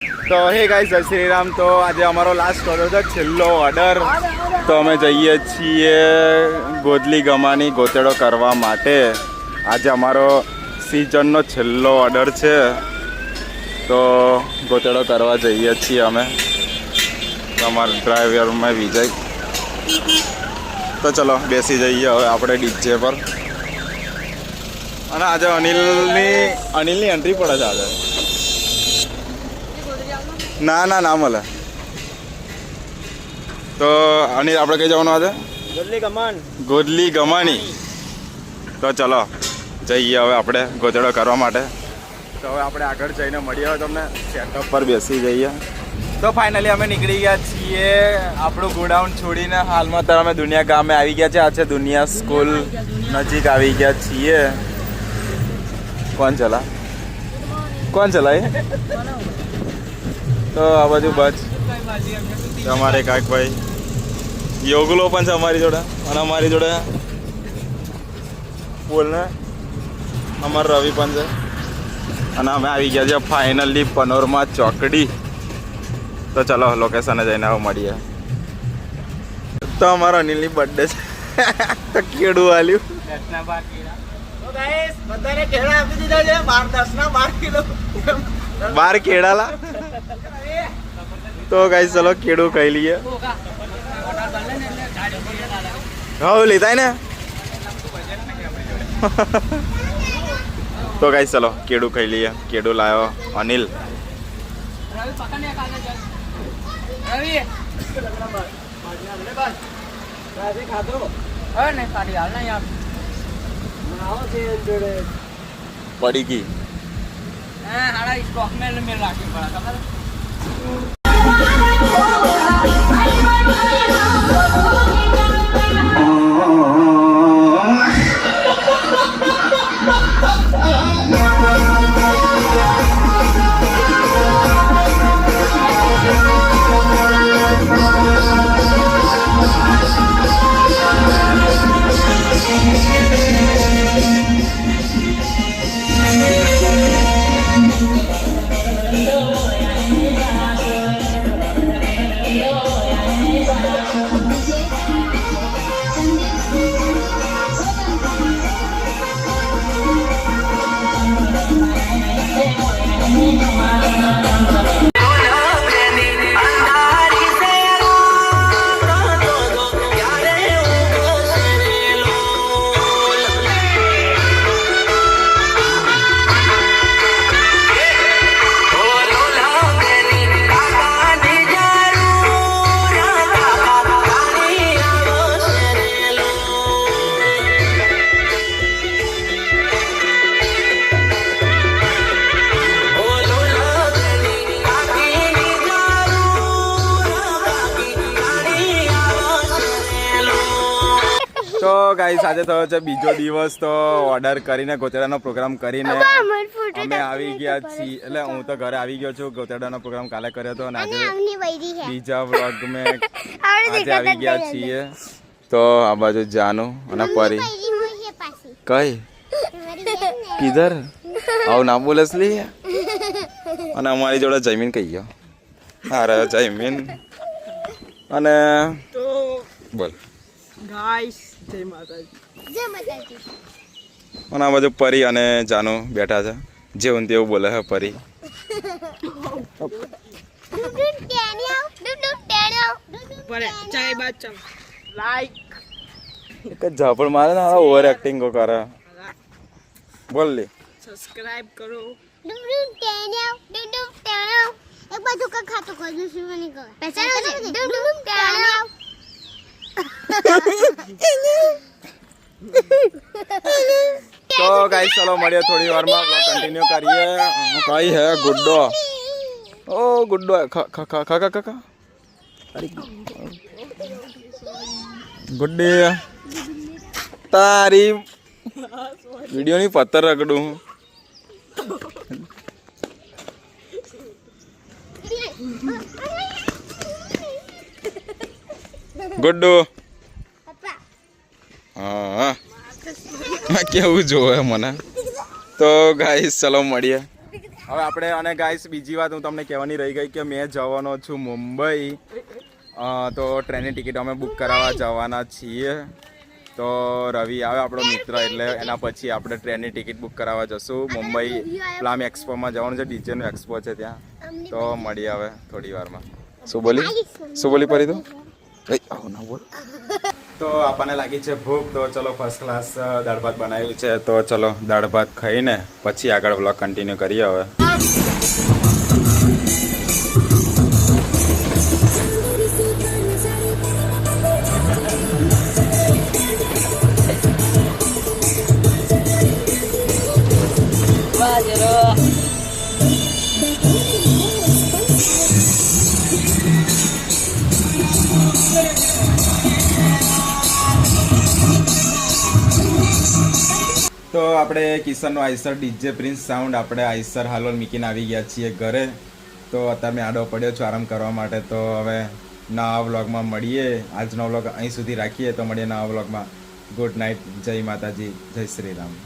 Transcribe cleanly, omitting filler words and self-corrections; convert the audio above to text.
તો હે ગાઈસ, જય શ્રી રામ. તો આજે અમારો લાસ્ટ ઓર્ડર છે, છેલ્લો ઓર્ડર. તો અમે જઈએ છીએ ગોદલી ગમાની ગોતેડો કરવા માટે. આજે અમારો સિઝનનો છેલ્લો ઓર્ડર છે, તો ગોતેડો કરવા જઈએ છીએ અમે. અમારા ડ્રાઈવરમાં વિજય. તો ચલો બેસી જઈએ હવે આપણે ડીજે પર. અને આજે અનિલની એન્ટ્રી પડે છે આજે. ના મળે. તો અનિલ આપણે કઈ જવાનું આજે? ગોદલી ગમાની. તો ચલો જઈએ હવે આપણે ગોતેડો કરવા માટે. તો હવે આપણે આગળ જઈને મળીએ. હવે તમને સેટઅપ પર બેસી જઈએ. તો ફાઇનલી અમે નીકળી ગયા છીએ આપણું ગોડાઉન છોડીને. હાલમાં તો અમે દુનિયા ગામે આવી ગયા છે. આ છે દુનિયા સ્કૂલ નજીક આવી ગયા છીએ. કોણ ચલાય? તો આ બાજુ બસ અમારે કાકભાઈ યોગલો પણ છે અમારી જોડે. અને અમારી જોડે બોલને અમારો રવિ પણ છે. અને અમે આવી ગયા છીએ ફાઇનલી પનોરમાં ચોકડી. તો ચલો લોકેશને જઈને આવો મળીએ. તો અમારો અનિલની બર્થડે છે. તો કેડું વાલ્યું બાર કેળાલા. તો ગાઈસ ચલો કેળું ખાઈ લઈએ. હા લેતા ને. તો ગાઈસ ચલો કેળું ખાઈ લઈએ. કેળું લાવ્યો અનિલ. પડી ગઈ. તો ગાઈસ આજે થયો છે બીજો દિવસ. તો ઓર્ડર કરીને ગોતેડાનો પ્રોગ્રામ કરીને અમે આવી ગયા છીએ. એટલે હું તો ઘરે આવી ગયો છું. ગોતેડાનો પ્રોગ્રામ કાલે કર્યો હતો અને આજે બીજા વ્લોગ મેં આજે આવી ગયા છીએ. તો આ બાજુ જાનું અને પરી કઈ કિધર આવું નામ બોલેસ લી. અને અમારી જોડે જયમીન કહી ગયો. હા રહ્યો જયમીન. અને બોલ ગાઈસ જય માતાજી. અને આ બાજુ પરી અને જાનુ બેઠા છે. જેવું તેવું બોલે છે પરી. એક જ ઝાપડ મારે ને ઓવર એક્ટિંગ કરે. બોલ લે સબસ્ક્રાઇબ કરો. એક બધું કા ખાતું કરજો શું મને કહો પૈસા તો ગાઈસ ચલો મળીએ થોડી વારમાં. કન્ટિન્યુ કરીએ. કઈ હે ગુડ્ડો. ઓ ગુડ્ડો ખા ગુડ્ડે તારી વિડીયો ની પત્તર રગડું. ગુડ્ડુ હા કેવું જોવે મને. તો ગાઈસ ચલો મળીએ. હવે આપણે અને ગાઈસ બીજી વાત હું તમને કહેવાની રહી ગઈ કે મેં જવાનો છું મુંબઈ તો ટ્રેનની ટિકિટ અમે બુક કરાવવા જવાના છીએ તો રવિ આવે આપણો મિત્ર એટલે એના પછી આપણે ટ્રેનની ટિકિટ બુક કરાવવા જશું મુંબઈ પ્લામ એક્સપોમાં જવાનું છે ડીજેનું એક્સપો છે ત્યાં તો મળીએ હવે થોડી વારમાં શું બોલી પડી તું આવું ના બોલ તો આપણને લાગી છે ભૂખ તો ચલો ફર્સ્ટ ક્લાસ દાળ ભાત બનાવ્યું છે તો ચલો દાળ ભાત ખાઈને પછી આગળ વ્લોગ કન્ટિન્યુ કરીએ હવે તો આપણે કિશનનો આઈસર ડીજે પ્રિન્સ સાઉન્ડ આપણે આઈસર હાલોલ મૂકીને આવી ગયા છીએ ઘરે તો અત્યારે મેં આડો પડ્યો છું આરામ કરવા માટે તો હવે નવા વ્લોગમાં મળીએ આજનો વ્લોગ અહીં સુધી રાખીએ તો મળીએ નવા વ્લોગમાં ગુડ નાઇટ જય માતાજી જય શ્રી રામ